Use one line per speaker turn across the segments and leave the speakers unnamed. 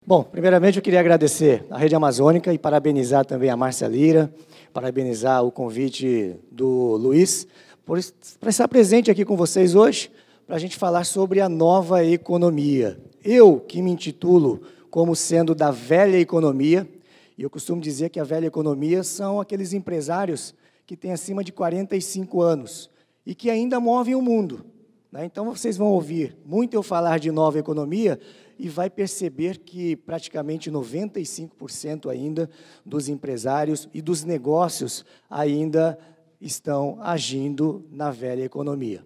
Bom, primeiramente eu queria agradecer à Rede Amazônica e parabenizar também a Márcia Lira, parabenizar o convite do Luiz, por estar presente aqui com vocês hoje, para a gente falar sobre a nova economia. Eu, que me intitulo como sendo da velha economia, e eu costumo dizer que a velha economia são aqueles empresários que têm acima de 45 anos e que ainda movem o mundo, né? Então, vocês vão ouvir muito eu falar de nova economia e vai perceber que praticamente 95% ainda dos empresários e dos negócios ainda estão agindo na velha economia.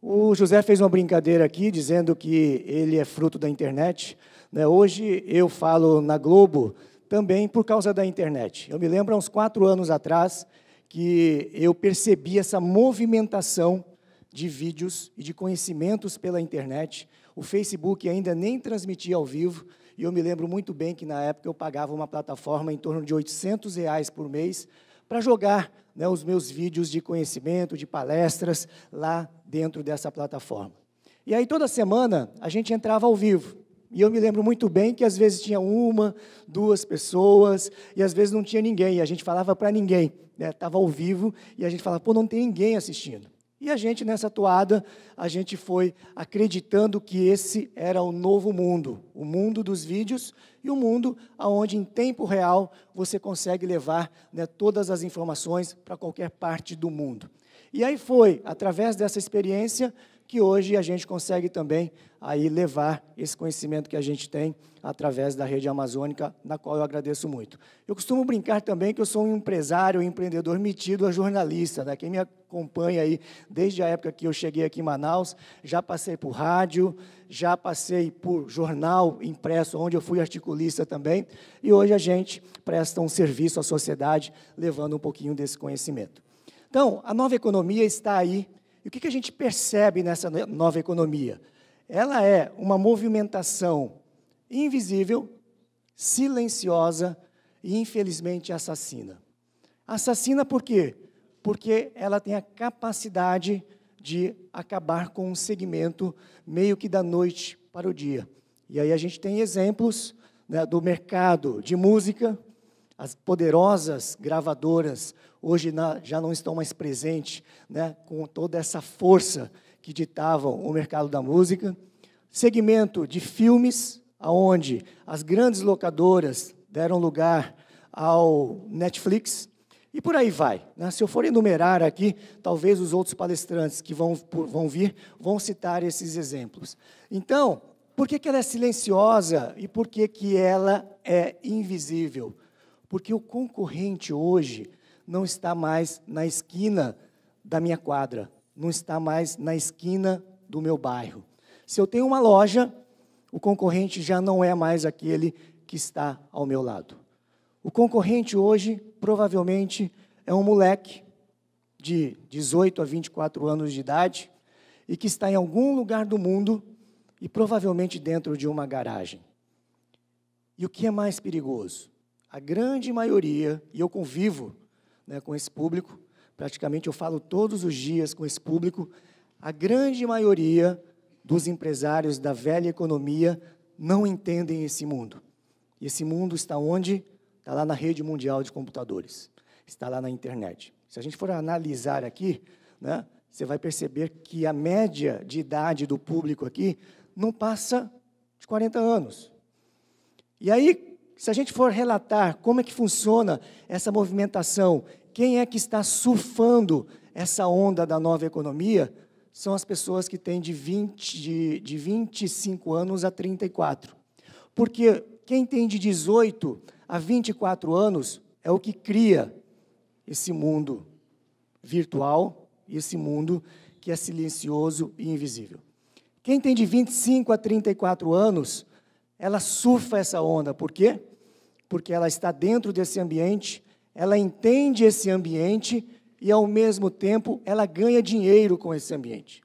O José fez uma brincadeira aqui, dizendo que ele é fruto da internet, né? Hoje eu falo na Globo também por causa da internet. Eu me lembro, há uns 4 anos atrás, que eu percebi essa movimentação de vídeos e de conhecimentos pela internet. O Facebook ainda nem transmitia ao vivo, e eu me lembro muito bem que, na época, eu pagava uma plataforma em torno de R$800 por mês para jogar, né, os meus vídeos de conhecimento, de palestras, lá dentro dessa plataforma. E aí, toda semana, a gente entrava ao vivo. E eu me lembro muito bem que, às vezes, tinha 1, 2 pessoas, e às vezes não tinha ninguém, e a gente falava para ninguém, né? Estava ao vivo, e a gente falava, pô, não tem ninguém assistindo. E a gente, nessa toada, a gente foi acreditando que esse era o novo mundo, o mundo dos vídeos e o mundo onde, em tempo real, você consegue levar, né, todas as informações para qualquer parte do mundo. E aí foi, através dessa experiência, que hoje a gente consegue também aí levar esse conhecimento que a gente tem através da Rede Amazônica, na qual eu agradeço muito. Eu costumo brincar também que eu sou um empresário, um empreendedor metido a jornalista, né? Quem me acompanha aí desde a época que eu cheguei aqui em Manaus, já passei por rádio, já passei por jornal impresso, onde eu fui articulista também, e hoje a gente presta um serviço à sociedade, levando um pouquinho desse conhecimento. Então, a nova economia está aí. E o que a gente percebe nessa nova economia? Ela é uma movimentação invisível, silenciosa e, infelizmente, assassina. Assassina por quê? Porque ela tem a capacidade de acabar com um segmento meio que da noite para o dia. E aí a gente tem exemplos, né, do mercado de música. As poderosas gravadoras hoje já não estão mais presentes, né, com toda essa força que ditavam o mercado da música. Segmento de filmes, onde as grandes locadoras deram lugar ao Netflix, e por aí vai, né? Se eu for enumerar aqui, talvez os outros palestrantes que vão vir, vão citar esses exemplos. Então, por que ela é silenciosa e por que ela é invisível? Porque o concorrente hoje não está mais na esquina da minha quadra, não está mais na esquina do meu bairro. Se eu tenho uma loja, o concorrente já não é mais aquele que está ao meu lado. O concorrente hoje, provavelmente, é um moleque de 18 a 24 anos de idade e que está em algum lugar do mundo e provavelmente dentro de uma garagem. E o que é mais perigoso? A grande maioria, e eu convivo, né, com esse público, praticamente eu falo todos os dias com esse público, a grande maioria dos empresários da velha economia não entendem esse mundo. E esse mundo está onde? Está lá na rede mundial de computadores, está lá na internet. Se a gente for analisar aqui, né, você vai perceber que a média de idade do público aqui não passa de 40 anos. E aí, se a gente for relatar como é que funciona essa movimentação, quem é que está surfando essa onda da nova economia, são as pessoas que têm de 25 anos a 34. Porque quem tem de 18 a 24 anos é o que cria esse mundo virtual, esse mundo que é silencioso e invisível. Quem tem de 25 a 34 anos, ela surfa essa onda. Por quê? Porque ela está dentro desse ambiente, ela entende esse ambiente e, ao mesmo tempo, ela ganha dinheiro com esse ambiente.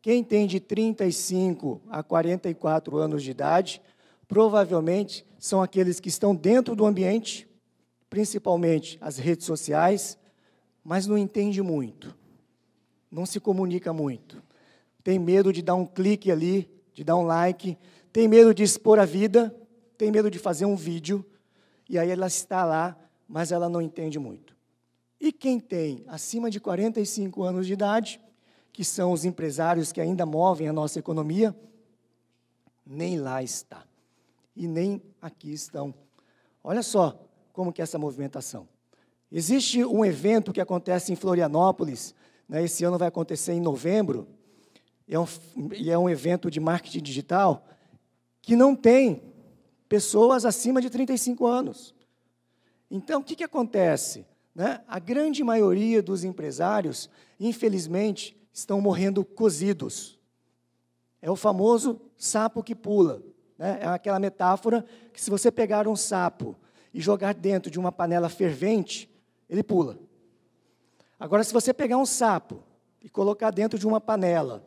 Quem tem de 35 a 44 anos de idade, provavelmente são aqueles que estão dentro do ambiente, principalmente as redes sociais, mas não entende muito, não se comunica muito. tem medo de dar um clique ali, de dar um like, tem medo de expor a vida, tem medo de fazer um vídeo, e aí ela está lá, mas ela não entende muito. E quem tem acima de 45 anos de idade, que são os empresários que ainda movem a nossa economia, nem lá está. E nem aqui estão. Olha só como que é essa movimentação. Existe um evento que acontece em Florianópolis, né, esse ano vai acontecer em novembro, e é um evento de marketing digital, que não tem pessoas acima de 35 anos. Então, o que acontece? Né? A grande maioria dos empresários, infelizmente, estão morrendo cozidos. É o famoso sapo que pula. Né? É aquela metáfora que se você pegar um sapo e jogar dentro de uma panela fervente, ele pula. Agora, se você pegar um sapo e colocar dentro de uma panela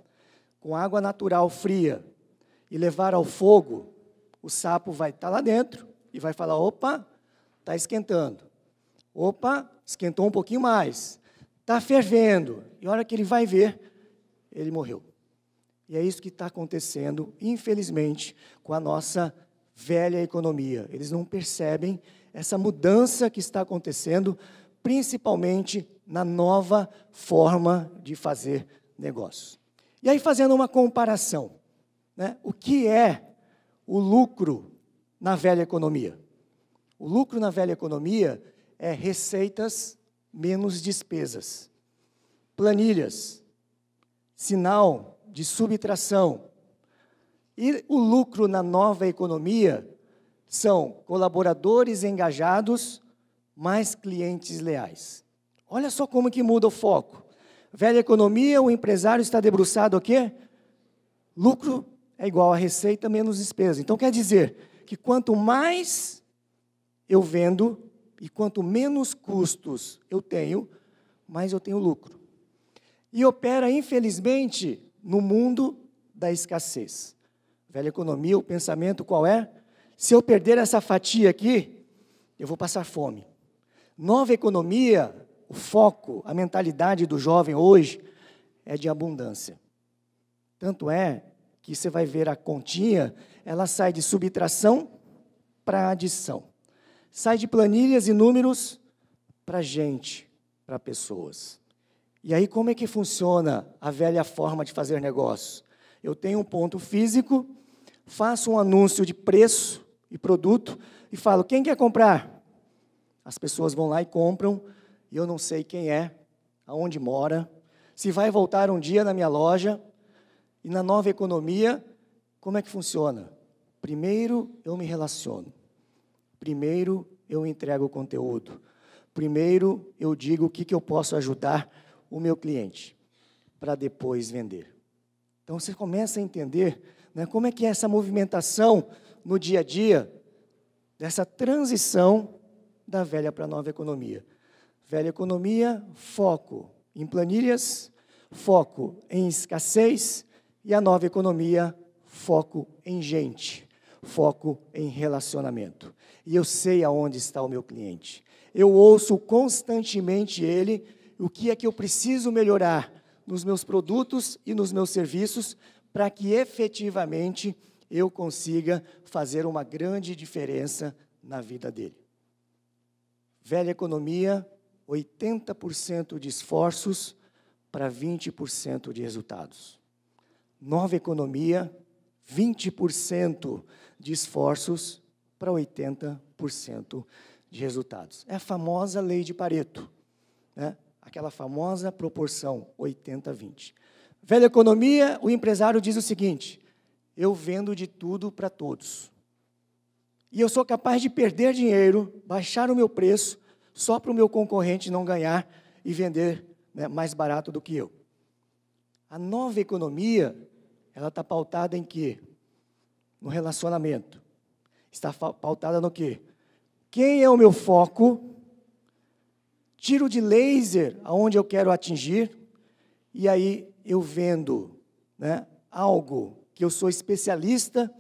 com água natural fria e levar ao fogo, o sapo vai estar lá dentro e vai falar, opa, está esquentando. Opa, esquentou um pouquinho mais. Está fervendo. E a hora que ele vai ver, ele morreu. E é isso que está acontecendo, infelizmente, com a nossa velha economia. Eles não percebem essa mudança que está acontecendo, principalmente na nova forma de fazer negócios. E aí, fazendo uma comparação, né? O que é o lucro na velha economia? O lucro na velha economia é receitas menos despesas, planilhas, sinal de subtração. E o lucro na nova economia são colaboradores engajados, mais clientes leais. Olha só como que muda o foco. Velha economia, o empresário está debruçado o quê? Lucro é igual a receita menos despesa. Então, quer dizer que quanto mais eu vendo e quanto menos custos eu tenho, mais eu tenho lucro. E opera, infelizmente, no mundo da escassez. Velha economia, o pensamento qual é? Se eu perder essa fatia aqui, eu vou passar fome. Nova economia, o foco, a mentalidade do jovem hoje é de abundância. Tanto é que você vai ver a continha, ela sai de subtração para adição. Sai de planilhas e números para gente, para pessoas. E aí como é que funciona a velha forma de fazer negócio? Eu tenho um ponto físico, faço um anúncio de preço e produto e falo, quem quer comprar? As pessoas vão lá e compram, e eu não sei quem é, aonde mora, se vai voltar um dia na minha loja. E na nova economia, como é que funciona? Primeiro eu me relaciono. Primeiro eu entrego o conteúdo. Primeiro eu digo o que eu posso ajudar o meu cliente, para depois vender. Então você começa a entender, né, como é que é essa movimentação no dia a dia, dessa transição da velha para a nova economia. Velha economia, foco em planilhas, foco em escassez, e a nova economia, foco em gente, foco em relacionamento. E eu sei aonde está o meu cliente. Eu ouço constantemente ele, o que é que eu preciso melhorar nos meus produtos e nos meus serviços, para que efetivamente eu consiga fazer uma grande diferença na vida dele. Velha economia, 80% de esforços para 20% de resultados. Nova economia, 20% de esforços para 80% de resultados. É a famosa lei de Pareto, né? Aquela famosa proporção 80-20. Velha economia, o empresário diz o seguinte, eu vendo de tudo para todos. E eu sou capaz de perder dinheiro, baixar o meu preço, só para o meu concorrente não ganhar e vender, né, mais barato do que eu. A nova economia, ela está pautada em quê? No relacionamento. Está pautada no quê? Quem é o meu foco? Tiro de laser aonde eu quero atingir, e aí eu vendo, né, algo que eu sou especialista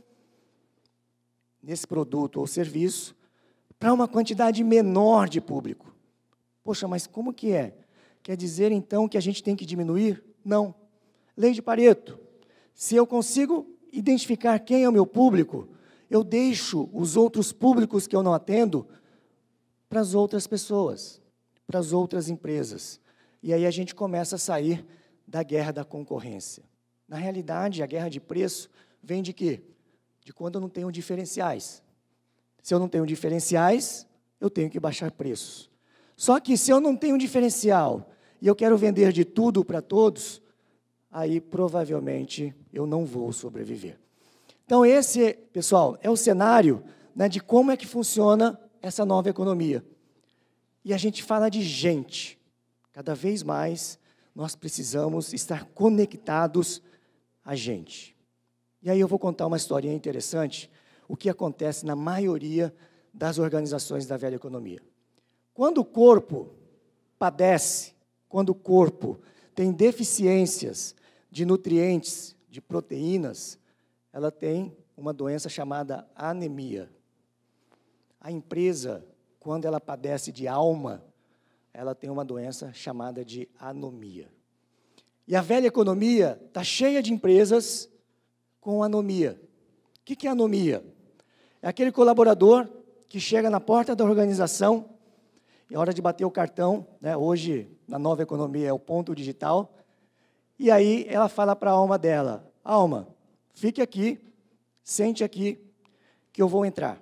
nesse produto ou serviço, para uma quantidade menor de público. Poxa, mas como que é? Quer dizer, então, que a gente tem que diminuir? Não. Lei de Pareto. Se eu consigo identificar quem é o meu público, eu deixo os outros públicos que eu não atendo para as outras pessoas, para as outras empresas. E aí a gente começa a sair da guerra da concorrência. Na realidade, a guerra de preço vem de quê? De quando eu não tenho diferenciais. Se eu não tenho diferenciais, eu tenho que baixar preços. Só que se eu não tenho diferencial e eu quero vender de tudo para todos, aí provavelmente eu não vou sobreviver. Então esse, pessoal, é o cenário, né, de como é que funciona essa nova economia. E a gente fala de gente. Cada vez mais nós precisamos estar conectados a gente. E aí eu vou contar uma historinha interessante, o que acontece na maioria das organizações da velha economia. Quando o corpo padece, quando o corpo tem deficiências de nutrientes, de proteínas, ela tem uma doença chamada anemia. A empresa, quando ela padece de alma, ela tem uma doença chamada de anomia. E a velha economia está cheia de empresas com anomia. O que é anomia? É aquele colaborador que chega na porta da organização, é hora de bater o cartão, né? Hoje, na nova economia, é o ponto digital, e aí ela fala para a alma dela, alma, fique aqui, sente aqui, que eu vou entrar.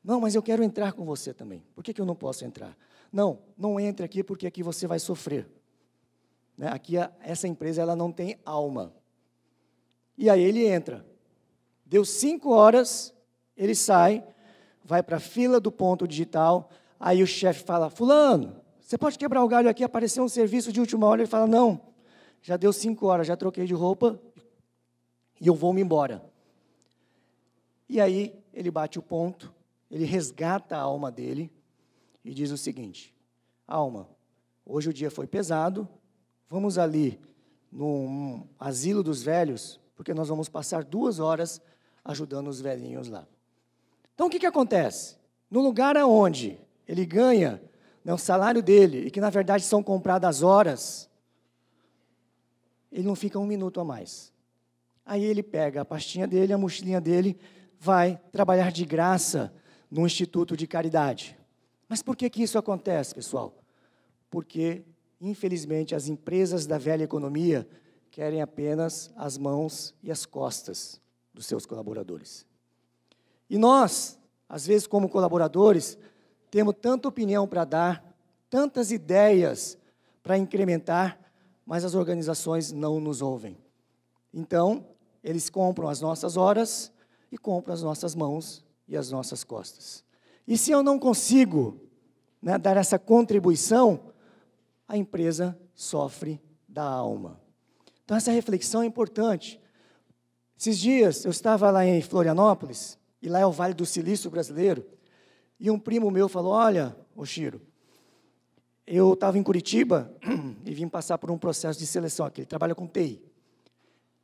Não, mas eu quero entrar com você também. Por que eu não posso entrar? Não, não entre aqui, porque aqui você vai sofrer. Né? Aqui, essa empresa, ela não tem alma. E aí ele entra. Deu 5 horas, ele sai, vai para a fila do ponto digital, aí o chefe fala, fulano, você pode quebrar o galho aqui, apareceu um serviço de última hora, ele fala, não, já deu 5 horas, já troquei de roupa, e eu vou me embora. E aí, ele bate o ponto, ele resgata a alma dele, e diz o seguinte, alma, hoje o dia foi pesado, vamos ali num asilo dos velhos, porque nós vamos passar 2 horas ajudando os velhinhos lá. Então, o que acontece? No lugar onde ele ganha, né, o salário dele, e que, na verdade, são compradas horas, ele não fica 1 minuto a mais. Aí ele pega a pastinha dele, a mochilinha dele, vai trabalhar de graça num instituto de caridade. Mas por que isso acontece, pessoal? Porque, infelizmente, as empresas da velha economia querem apenas as mãos e as costas dos seus colaboradores. E nós, às vezes, como colaboradores, temos tanta opinião para dar, tantas ideias para incrementar, mas as organizações não nos ouvem. Então, eles compram as nossas horas e compram as nossas mãos e as nossas costas. E se eu não consigo, né, dar essa contribuição, a empresa sofre da alma. Então, essa reflexão é importante. Esses dias, eu estava lá em Florianópolis, e lá é o Vale do Silício brasileiro, e um primo meu falou, olha, ô Chiro, eu estava em Curitiba e vim passar por um processo de seleção aqui, ele trabalha com TI.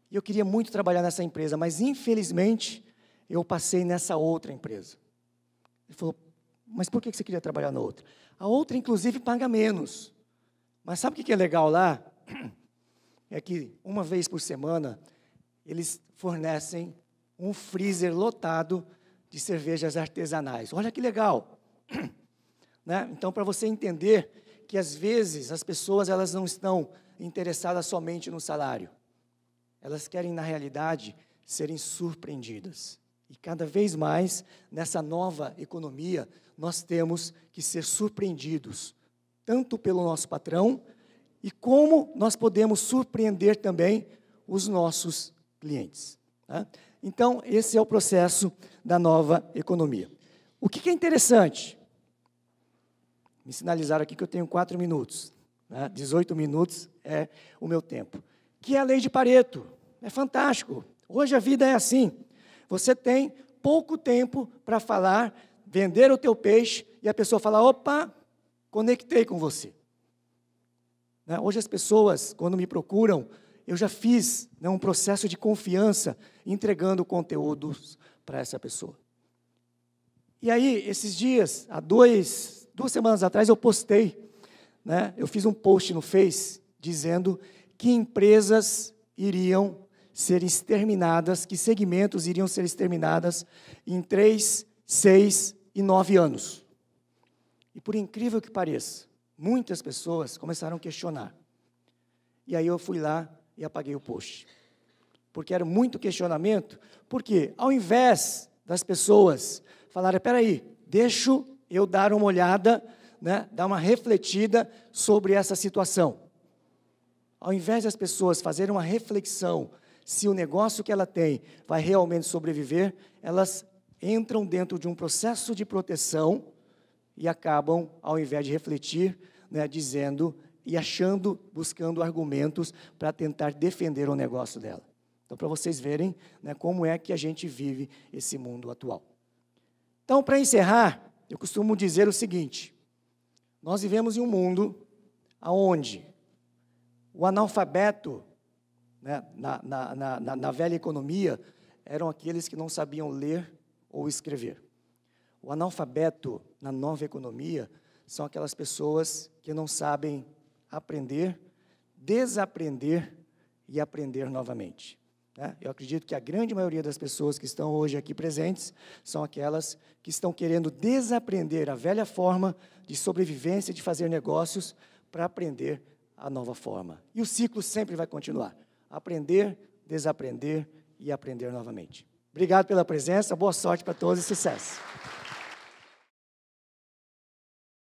E eu queria muito trabalhar nessa empresa, mas infelizmente eu passei nessa outra empresa. Ele falou, mas por que você queria trabalhar na outra? A outra, inclusive, paga menos. Mas sabe o que é legal lá? É que uma vez por semana eles fornecem um freezer lotado de cervejas artesanais. Olha que legal. Né? Então, para você entender que, às vezes, as pessoas elas não estão interessadas somente no salário. Elas querem, na realidade, serem surpreendidas. E, cada vez mais, nessa nova economia, nós temos que ser surpreendidos, tanto pelo nosso patrão, e como nós podemos surpreender também os nossos clientes. Né? Então, esse é o processo da nova economia. O que é interessante? Me sinalizaram aqui que eu tenho 4 minutos. Né? 18 minutos é o meu tempo. Que é a lei de Pareto. É fantástico. Hoje a vida é assim. Você tem pouco tempo para falar, vender o teu peixe, e a pessoa fala, opa, conectei com você. Né? Hoje as pessoas, quando me procuram, eu já fiz, né, um processo de confiança, entregando conteúdos para essa pessoa. E aí, esses dias, há 2 semanas atrás, eu postei, né, eu fiz um post no Face, dizendo que empresas iriam ser exterminadas, que segmentos iriam ser exterminadas em 3, 6 e 9 anos. E por incrível que pareça, muitas pessoas começaram a questionar. E aí eu fui lá e apaguei o post. Porque era muito questionamento, porque ao invés das pessoas falarem, peraí, deixa eu dar uma olhada, né, dar uma refletida sobre essa situação. Ao invés das pessoas fazerem uma reflexão se o negócio que ela tem vai realmente sobreviver, elas entram dentro de um processo de proteção e acabam, ao invés de refletir, né, dizendo e achando, buscando argumentos para tentar defender o negócio dela. Então, para vocês verem, né, como é que a gente vive esse mundo atual. Então, para encerrar, eu costumo dizer o seguinte, nós vivemos em um mundo onde o analfabeto, né, na velha economia, eram aqueles que não sabiam ler ou escrever. O analfabeto, na nova economia, são aquelas pessoas que não sabem aprender, desaprender e aprender novamente. Eu acredito que a grande maioria das pessoas que estão hoje aqui presentes são aquelas que estão querendo desaprender a velha forma de sobrevivência, de fazer negócios, para aprender a nova forma. E o ciclo sempre vai continuar. Aprender, desaprender e aprender novamente. Obrigado pela presença, boa sorte para todos e sucesso.